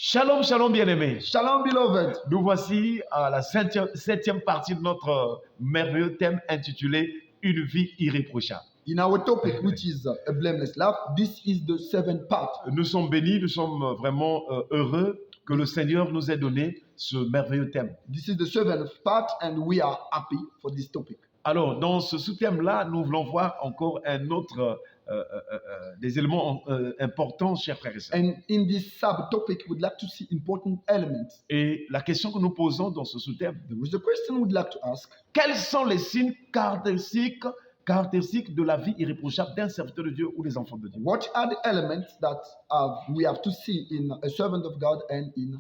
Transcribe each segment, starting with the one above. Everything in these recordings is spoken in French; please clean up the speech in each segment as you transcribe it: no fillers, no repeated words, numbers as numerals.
Shalom, shalom bien-aimés. Shalom, beloved. Nous voici à la septième partie de notre merveilleux thème intitulé « Une vie irréprochable ». In our topic, which is a blameless life, this is the seventh part. Nous sommes bénis, nous sommes vraiment heureux que le Seigneur nous ait donné ce merveilleux thème. This is the seventh part, and we are happy for this topic. Alors, dans ce sous-thème-là, nous voulons voir encore un autre des éléments importants, chers frères et sœurs. And in this subtopic, we'd like to see important elements. Et la question que nous posons dans ce sous-thème, There is a question we'd like to ask. quels sont les signes caractéristiques de la vie irréprochable d'un serviteur de Dieu ou des enfants de Dieu? What are the elements that we have to see in a servant of God and in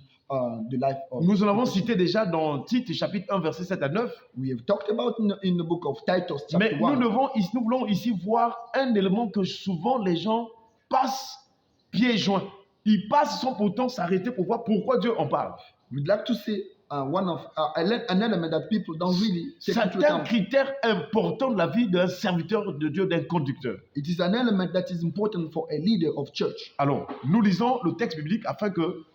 the life of Nous en avons cité déjà dans Tite, chapitre 1, versets 7 à 9. We have talked about in the book of Titus, Mais chapter 1. nous voulons ici voir un élément que souvent les gens passent pieds joints. Ils passent sans pourtant s'arrêter pour voir pourquoi Dieu en parle. We'd like to see an element that people don't really take into C'est un account. critère important de la vie d'un serviteur de Dieu, d'un conducteur. It is an element that is important for a leader of church. Alors, nous lisons le texte biblique afin que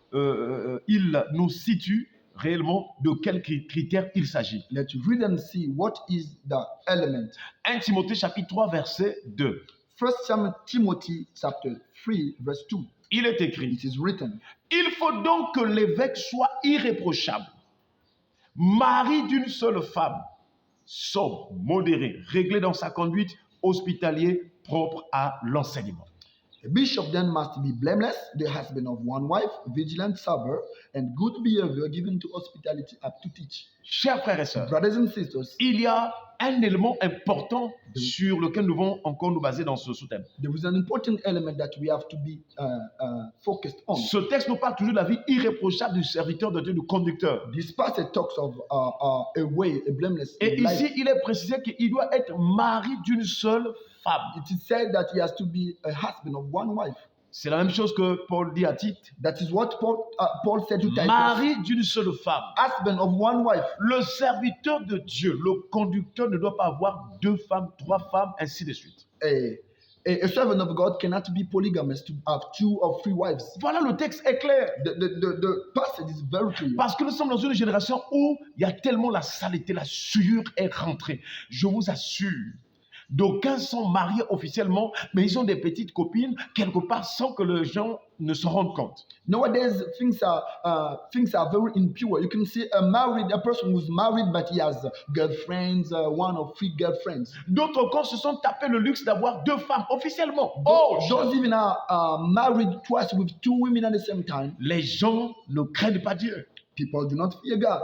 il nous situe réellement de quels critères il s'agit. Let's read and see what is the element. 1 Timothée chapitre 3 verset 2. 1 Timothy chapter 3 verse 2. Il est écrit: It is written, il faut donc que l'évêque soit irréprochable, mari d'une seule femme, sobre, modéré, réglé dans sa conduite, hospitalier, propre à l'enseignement. a bishop then must be blameless, the husband of one wife, vigilant, sober, and good behavior, given to hospitality, up to teach. Chers frères et sœurs, Brothers and sisters, il y a un élément important sur lequel nous devons encore nous baser dans ce sous-thème. there is an important element that we have to be focused on. Ce texte nous parle toujours de la vie irréprochable du serviteur de Dieu, du conducteur. This passage talks of a way, a blameless Et life. ici, il est précisé qu'il doit être mari d'une seule femme. It is said that he has to be a husband of one wife. C'est la même chose que Paul dit à Tite. That is what Paul said to Titus. Mari d'une seule femme. Husband of one wife. Le serviteur de Dieu, le conducteur ne doit pas avoir 2 femmes, 3 femmes, ainsi de suite. A servant of God cannot be polygamous to have 2 or 3 wives. Voilà, le texte est clair. The passage is very clear. Parce que nous sommes dans une génération où il y a tellement la saleté, la souillure est rentrée. Je vous assure. D'aucuns sont mariés officiellement, mais ils ont des petites copines quelque part sans que les gens ne se rendent compte. Nowadays, things are very impure. You can see a person who's married, but he has girlfriends, 1 or 3 girlfriends. D'autres encore se sont tapés le luxe d'avoir 2 femmes officiellement. Oh, Those even are married twice with 2 women at the same time. les gens ne craignent pas Dieu. People do not fear God.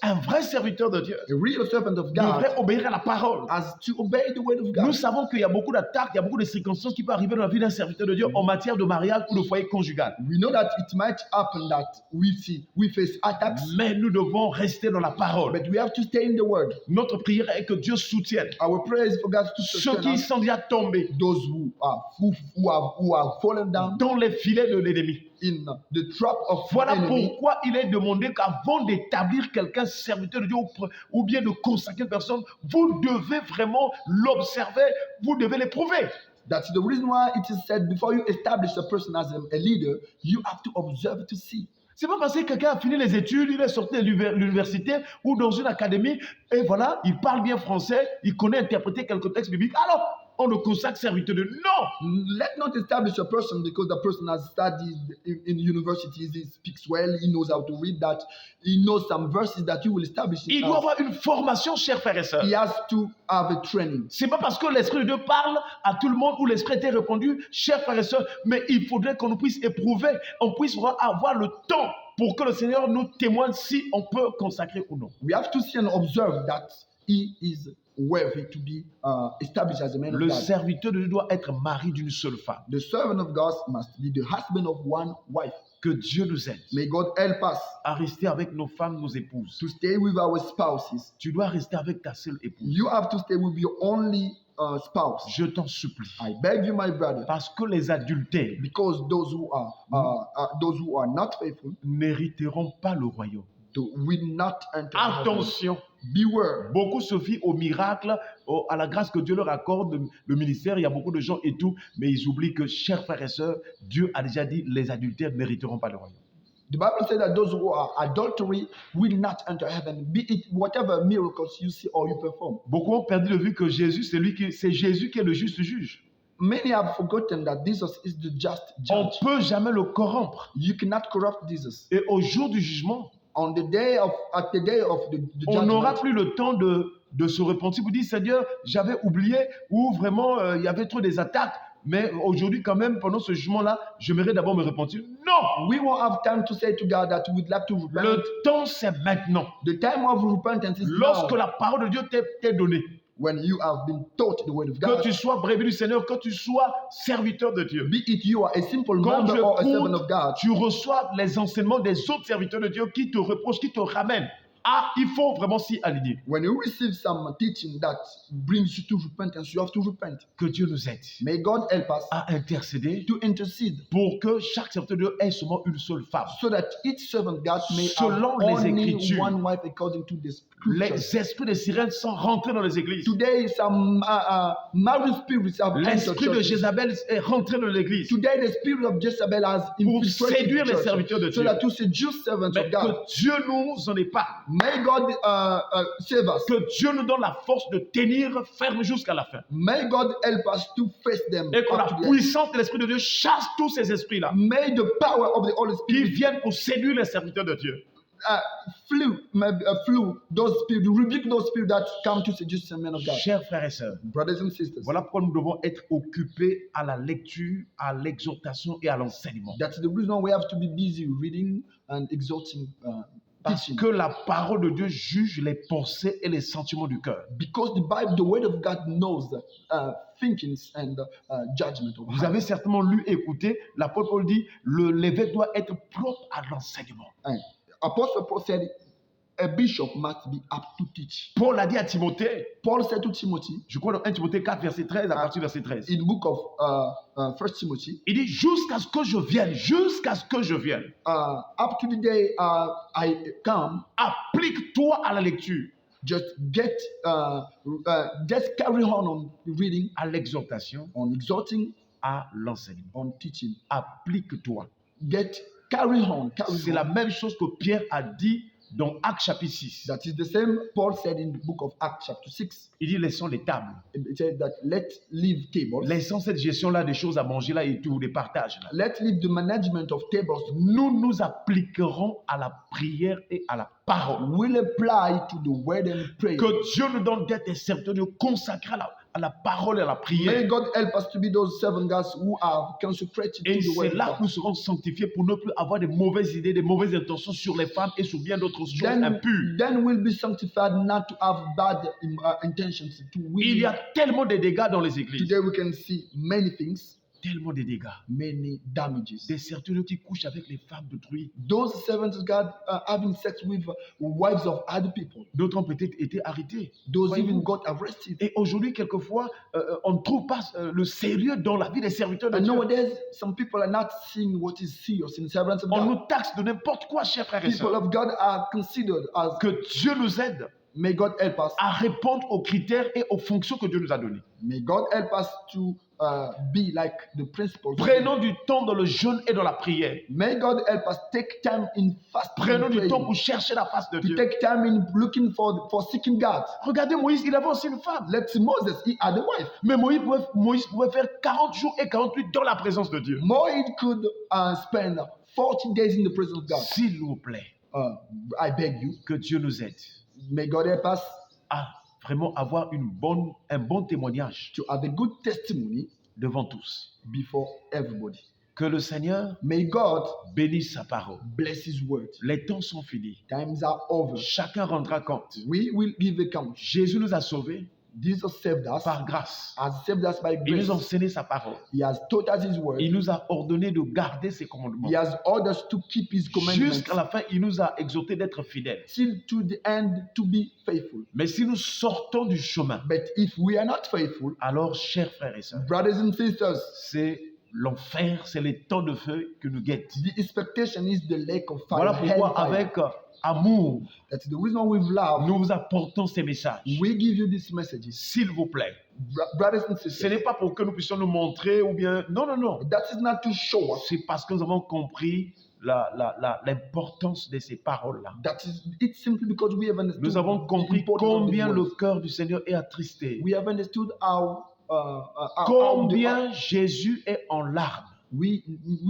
Un vrai serviteur de Dieu A real servant of God devrait obéir à la parole. has to obey the word of God. Nous savons qu'il y a beaucoup d'attaques, il y a beaucoup de circonstances qui peuvent arriver dans la vie d'un serviteur de Dieu en matière de mariage ou de foyer conjugal. We know that it might happen that we face attacks, Mais nous devons rester dans la parole. but we have to stay in the word. Notre prière est que Dieu soutienne Our prayer is for God to ceux sustain qui us, sont déjà tombés those who have fallen down dans les filets de l'ennemi. in the trap of the Voilà enemy. pourquoi il est demandé qu'avant d'établir quelqu'un serviteur de Dieu ou bien de consacrer une personne, vous devez vraiment l'observer, vous devez l'éprouver. That's the reason why it is said before you establish a person as a leader, you have to observe to see. C'est pas parce que quelqu'un a fini les études, il est sorti de l'université ou dans une académie, et voilà, il parle bien français, il connaît interpréter quelques textes bibliques, alors on le consacre serviteur de Dieu. Non! Let's not establish a person because the person has studied in universities, he speaks well, he knows how to read that, he knows some verses that you will establish. Il doit avoir une formation, chers frères et sœurs. He has to have a training. C'est pas parce que l'Esprit de Dieu parle à tout le monde ou l'Esprit était répandu, chers frères et sœurs, mais il faudrait qu'on puisse éprouver, on puisse avoir le temps pour que le Seigneur nous témoigne si on peut consacrer ou non. We have to see and observe that he is worthy to be established as a man Le of God. serviteur de Dieu doit être mari d'une seule femme. The servant of God must be the husband of one wife. Que Dieu nous aide May God help us à rester avec nos femmes, nos épouses. to stay with our spouses. Tu dois rester avec ta seule épouse. You have to stay with your only spouse. Je t'en supplie. I beg you, my brother, Parce que les adultères because those who are not faithful n'hériteront pas le royaume. will not enter. heaven. Attention, Beware. beaucoup se fient au miracle, à la grâce que Dieu leur accorde, le ministère, il y a beaucoup de gens et tout, mais ils oublient que, chers frères et sœurs, Dieu a déjà dit, les adultères ne mériteront pas le royaume. The Bible says that those who are adultery will not enter heaven, be it whatever miracles you see or you perform. Beaucoup ont perdu de vue que Jésus, c'est Jésus qui est le juste juge. Many have forgotten that Jesus is the just On ne judge. peut jamais le corrompre. You cannot corrupt Jesus. Et au jour du jugement, At the day of the on n'aura judgment, plus le temps de se repentir pour dire Seigneur, j'avais oublié ou vraiment il y avait trop des attaques. Mais aujourd'hui, quand même, pendant ce jugement-là, j'aimerais d'abord me repentir. Non! we won't have time to say to God that we'd like to repent. Le temps, c'est maintenant. The time of repentance is Lorsque now, la parole de Dieu t'est donnée, when you have been taught the word of que God. tu sois brebis du Seigneur, que tu sois serviteur de Dieu. Be it you are a simple Quand member tu or a servant écoutes, of God, tu reçois les enseignements des autres serviteurs de Dieu qui te reprochent, qui te ramènent. Ah, il faut vraiment s'y aligner. when you receive some teaching that brings you to repentance, you have to repent. Que Dieu nous aide May God help us à intercéder to intercede pour que chaque serviteur de Dieu ait seulement une seule femme. so that each servant God may Selon have les only Écritures. one wife according to the scriptures. Les esprits de sirène sont rentrés dans les églises. Today, some married spirits have entered L'esprit de churches. Jézabel est rentré dans l'église Today, the spirit of Jezebel has pour infiltrated séduire the les church serviteurs de so Dieu. that to seduce servants Mais of God. que Dieu nous en épargne. May God save us. Que Dieu nous donne la force de tenir ferme jusqu'à la fin. May God help us to face them. Et que up la to the end. puissance de l'Esprit de Dieu chasse tous ces esprits-là May the power of the Holy qui Spirit viennent pour séduire les serviteurs de Dieu. flew those spirits, rebuke those spirits that come to seduce the men of God. Chers frères et sœurs, Brothers and sisters, voilà pourquoi nous devons être occupés à la lecture, à l'exhortation et à l'enseignement. that's the reason we have to be busy reading and exalting, Parce teaching. que la parole de Dieu juge les pensées et les sentiments du cœur. Because the Bible, the Word of God knows the thinkings and judgment of Vous heart. avez certainement lu et écouté, l'apôtre Paul dit, l'évêque doit être propre à l'enseignement. And Apostle Paul said, a bishop must be up to teach. Paul a dit à Timothée, Paul said to Timothy, je crois dans 1 Timothée 4, verset 13, à partir du verset 13, in the book of 1 Timothy, il dit, jusqu'à ce que je vienne, jusqu'à ce que je vienne, up to the day I come, applique-toi à la lecture, just carry on reading, à l'exhortation, on exhorting, à l'enseignement. on teaching. Applique-toi. Carry on. C'est la même chose que Pierre a dit dans Actes chapitre 6. That is the same Paul said in the book of Acts chapter 6. Il dit, laissons les tables. It said that let's leave tables. Laissons cette gestion-là des choses à manger là et tout, des partages là. Let's leave the management of tables. Nous nous appliquerons à la prière et à la parole. Will apply to the word and prayer. Que Dieu nous donne d'être des serviteurs de consacrés à la parole et à la May prière. God help us to be those servant guys who are consecrated Et to the word c'est of là God. que nous serons sanctifiés pour ne plus avoir de mauvaises idées, de mauvaises intentions sur les femmes et sur bien d'autres choses impures. Then we'll be sanctified not to have bad intentions. Il y a tellement de dégâts dans les églises. Today we can see many things, Tellement de dégâts. many damages. Des serviteurs qui couchent avec les femmes d'autrui. Those servants of God having sex with wives of other people. D'autres ont peut-être été arrêtés. Those Voyez-vous. even got arrested. Et aujourd'hui, quelquefois, on ne trouve pas le sérieux dans la vie des serviteurs de And Dieu. nowadays, some people are not seeing what is serious in servants of On God. nous taxe de n'importe quoi, chers frères et People sœurs. of God are considered as, Que Dieu nous aide may God help us. à répondre aux critères et aux fonctions que Dieu nous a données. May God help us to be like the principles. Prenons du temps dans le jeûne et dans la prière. May God help us take time in fasting Prenons and du temps praying. pour chercher la face de To Dieu. take time in looking for seeking God. Regardez Moïse, il avait aussi une femme. Let's see Moses, he had a wife. Mais Moïse pouvait faire 40 jours et 48 dans la présence de Dieu. Moed could spend 40 days in the presence of God. S'il vous plaît, I beg you, que Dieu nous aide may God help us à vraiment avoir un bon témoignage to have a good testimony devant tous. before everybody. Que le Seigneur May God bénisse sa parole. bless His word. Les temps sont finis. Times are over. Chacun rendra compte. We will give account. Jésus nous a sauvés Jesus saved us, par grâce. has saved us by Il grace. nous a enseigné sa parole. He has taught us His word. Il nous a ordonné de garder ses commandements. He has ordered us to keep His commandments Jusqu'à la fin, il nous a exhorté d'être fidèles. till to the end to be faithful. Mais si nous sortons du chemin, But if we are not faithful, alors, chers frères et sœurs, brothers and sisters, c'est l'enfer, c'est les temps de feu que nous guettent. the expectation is the lake of fire. Voilà pourquoi, hellfire. avec amour, That's the reason with love nous vous apportons ces messages. we give you these messages. S'il vous plaît. Brothers and Ce sisters, n'est pas pour que nous puissions nous montrer ou bien... Non, non, non. that is not to show us. C'est parce que nous avons compris l'importance de ces paroles-là. It's simply because we have understood Nous avons the compris importance of combien these le words. cœur du Seigneur est attristé. We have understood how Combien Jésus est en larmes. we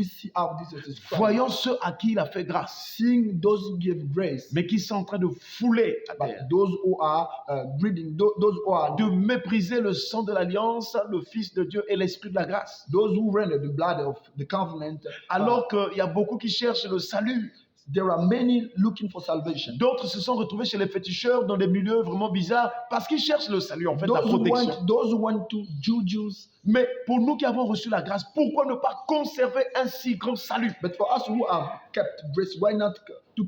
see how this is crying. Voyons ceux à qui il a fait grâce, Seeing those who give grace, mais qui sont en train de fouler à but terre, those who are greeting, those who are de mépriser le sang de l'alliance, le Fils de Dieu et l'Esprit de la grâce. those who render the blood of the covenant. Alors qu'il y a beaucoup qui cherchent le salut. There are many looking for salvation. D'autres se sont retrouvés chez les féticheurs dans des milieux vraiment bizarres parce qu'ils cherchent le salut, en fait, la protection. Those who want to Jews. Mais pour nous qui avons reçu la grâce, pourquoi ne pas conserver un si grand salut? But for us who have kept grace, why not to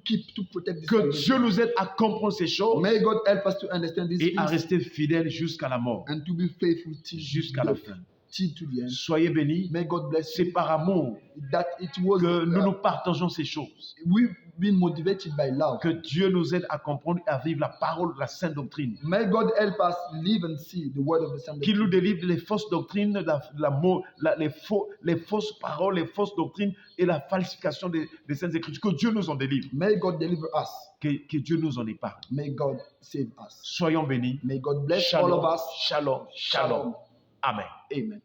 protect this Que salvation? Dieu nous aide à comprendre ces choses May God help us to understand these et à things rester fidèles jusqu'à la mort, and to be faithful jusqu'à la fin. till to the end. Soyez bénis. May God bless C'est you. par amour That it was que nous partageons ces choses. we've been motivated by love. Que Dieu nous aide à comprendre et à vivre la parole de la sainte doctrine. May God help us live and see the word of the Son. Qu'il nous délivre des fausses doctrines, les fausses paroles, les fausses doctrines et la falsification des saintes écritures. Que Dieu nous en délivre. May God deliver us. Que Dieu nous en épargne. May God save us. Soyons bénis. May God bless Shalom, all of us. shalom, shalom. Amen. Amen.